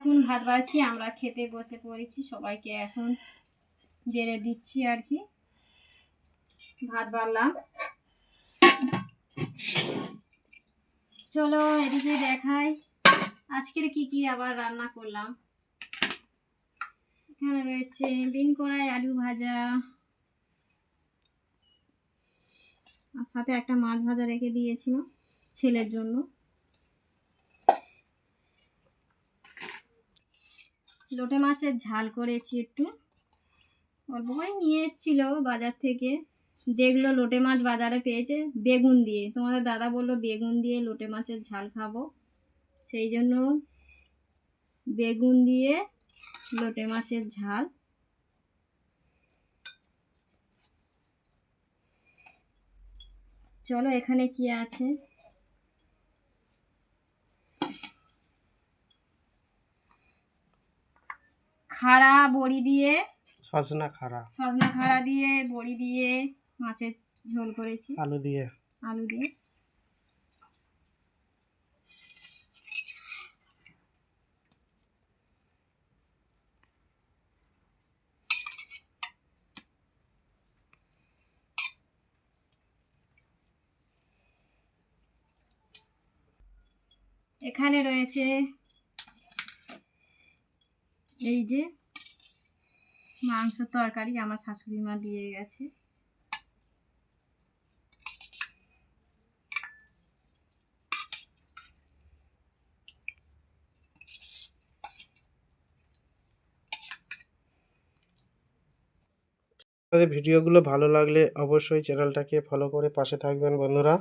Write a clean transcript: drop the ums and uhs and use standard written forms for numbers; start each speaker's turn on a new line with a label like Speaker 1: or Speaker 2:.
Speaker 1: এখন ভাত বাড়ছি, আমরা খেতে বসে পড়েছি, সবাইকে এখন বেড়ে দিচ্ছি আর কি। ভাত বাড়লাম, চলো এদিকে দেখাই আজকের কি কি আবার রান্না করলাম। এখানে রয়েছে বিন কড়াই আলু ভাজা, আর সাথে একটা মাছ ভাজা রেখে দিয়েছিল ছেলের জন্য। লোটে মাছের ঝাল করেছি, একটু অল্প করে নিয়ে এসেছিল বাজার থেকে, দেখলো লোটে মাছ বাজারে পেয়েছে বেগুন দিয়ে, তোমাদের দাদা বললো বেগুন দিয়ে লোটে মাছের ঝাল খাবো, সেই জন্য বেগুন দিয়ে লোটে মাছের ঝাল। চলো এখানে কি আছে, খাড়া বড়ি দিয়ে,
Speaker 2: সজনা খাড়া
Speaker 1: দিয়ে বড়ি দিয়ে মাছের ঝোল করেছি, আলু দিয়ে। এখানে রয়েছে এই যে মাংস তরকারি, আমার শাশুড়ি মা দিয়ে গেছে।
Speaker 2: ভিডিওগুলো ভালো লাগলে অবশ্যই চ্যানেলটাকে ফলো করে পাশে থাকবেন বন্ধুরা।